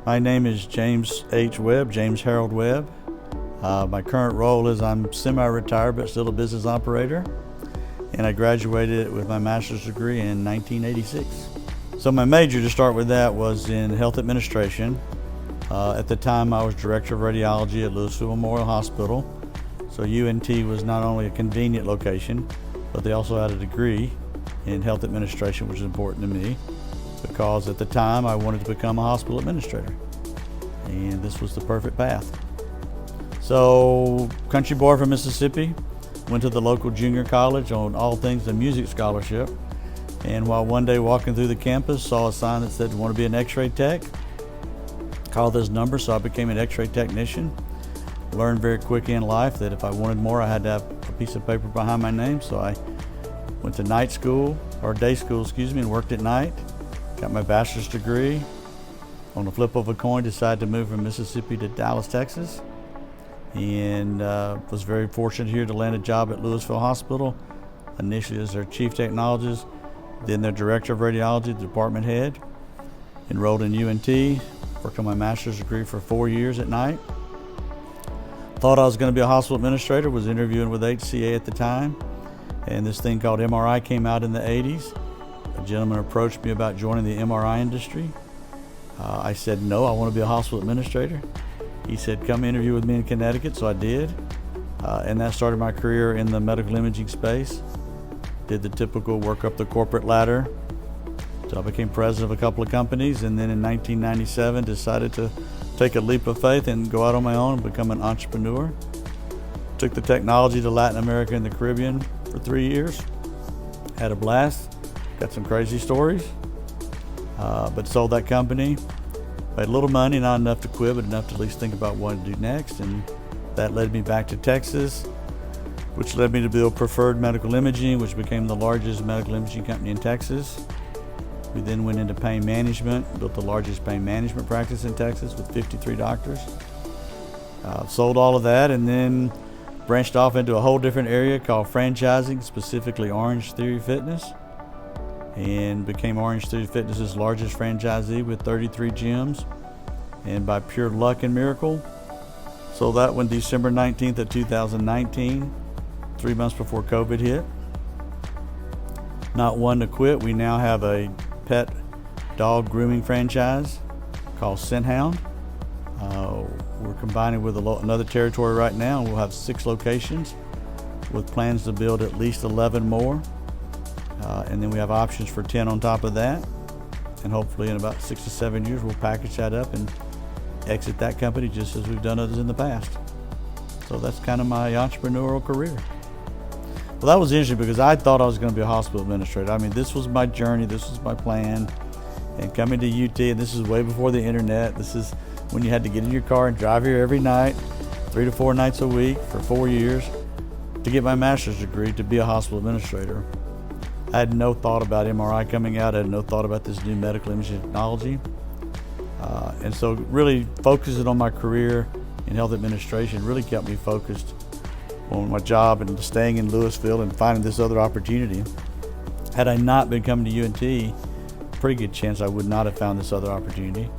My name is James H. Webb, James Harold Webb. My current role is I'm semi-retired but still a business operator, and I graduated with my master's degree in 1986. So my major, to start with that, was in health administration. At the time I was director of radiology at Louisville Memorial Hospital. So UNT was not only a convenient location, but they also had a degree in health administration, which is important to me because at the time I wanted to become a hospital administrator, and this was the perfect path. So, country boy from Mississippi, went to the local junior college on all things a music scholarship, and while one day walking through the campus, saw a sign that said, "Want to be an x-ray tech?" Called this number, so I became an x-ray technician. Learned very quick in life that if I wanted more, I had to have a piece of paper behind my name, so I went to day school, and worked at night. Got my bachelor's degree. On the flip of a coin, decided to move from Mississippi to Dallas, Texas, and was very fortunate here to land a job at Louisville Hospital, initially as their chief technologist, then their director of radiology, the department head. Enrolled in UNT, worked on my master's degree for 4 years at night. Thought I was going to be a hospital administrator, was interviewing with HCA at the time, and this thing called MRI came out in the 80s. A gentleman approached me about joining the MRI industry. I said, no, I want to be a hospital administrator. He said, come interview with me in Connecticut, so I did. And that started my career in the medical imaging space. Did the typical work up the corporate ladder. So I became president of a couple of companies, and then in 1997 decided to take a leap of faith and go out on my own and become an entrepreneur. Took the technology to Latin America and the Caribbean for 3 years. Had a blast. Got some crazy stories, but sold that company. Made a little money, not enough to quit, but enough to at least think about what to do next. And that led me back to Texas, which led me to build Preferred Medical Imaging, which became the largest medical imaging company in Texas. We then went into pain management, built the largest pain management practice in Texas with 53 doctors. Sold all of that, and then branched off into a whole different area called franchising, specifically Orange Theory Fitness, and became Orange Theory Fitness's largest franchisee with 33 gyms. And by pure luck and miracle, sold that one December 19th of 2019, 3 months before COVID hit. Not one to quit. We now have a pet dog grooming franchise called Scenthound. We're combining with another territory right now, and we'll have 6 locations with plans to build at least 11 more. And then we have options for 10 on top of that. And hopefully in about 6 to 7 years, we'll package that up and exit that company just as we've done others in the past. So that's kind of my entrepreneurial career. Well, that was interesting because I thought I was going to be a hospital administrator. I mean, this was my journey, this was my plan. And coming to UT, and this is way before the internet, this is when you had to get in your car and drive here every night, 3 to 4 nights a week for 4 years to get my master's degree to be a hospital administrator. I had no thought about MRI coming out. I had no thought about this new medical imaging technology. And so really focusing on my career in health administration really kept me focused on my job and staying in Louisville and finding this other opportunity. Had I not been coming to UNT, pretty good chance I would not have found this other opportunity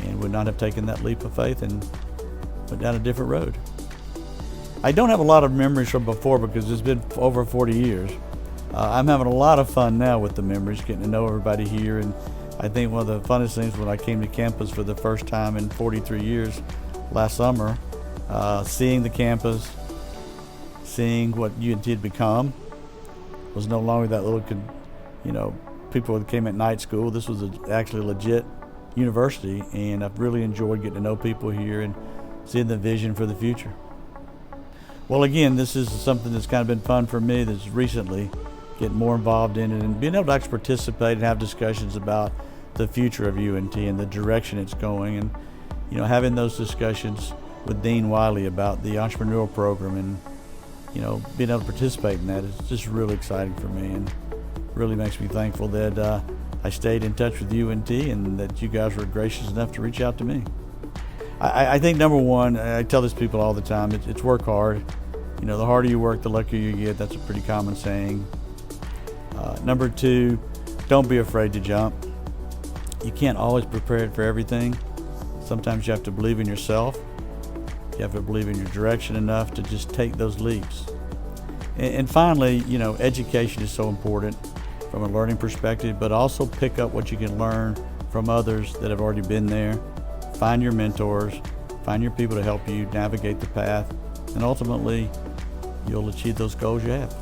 and would not have taken that leap of faith and went down a different road. I don't have a lot of memories from before because it's been over 40 years. I'm having a lot of fun now with the memories, getting to know everybody here, and I think one of the funnest things when I came to campus for the first time in 43 years last summer, seeing the campus, seeing what UNT had become, was no longer that little, people that came at night school. This was actually a legit university, and I've really enjoyed getting to know people here and seeing the vision for the future. Well, again, this is something that's kind of been fun for me that's recently getting more involved in it and being able to actually participate and have discussions about the future of UNT and the direction it's going, and having those discussions with Dean Wiley about the entrepreneurial program and being able to participate in that is just really exciting for me and really makes me thankful that I stayed in touch with UNT and that you guys were gracious enough to reach out to me. I think number one, I tell this to people all the time, it's work hard. The harder you work, the luckier you get. That's a pretty common saying. Number two, don't be afraid to jump. You can't always prepare for everything. Sometimes you have to believe in yourself. You have to believe in your direction enough to just take those leaps. And finally, education is so important from a learning perspective, but also pick up what you can learn from others that have already been there. Find your mentors, find your people to help you navigate the path, and ultimately, you'll achieve those goals you have.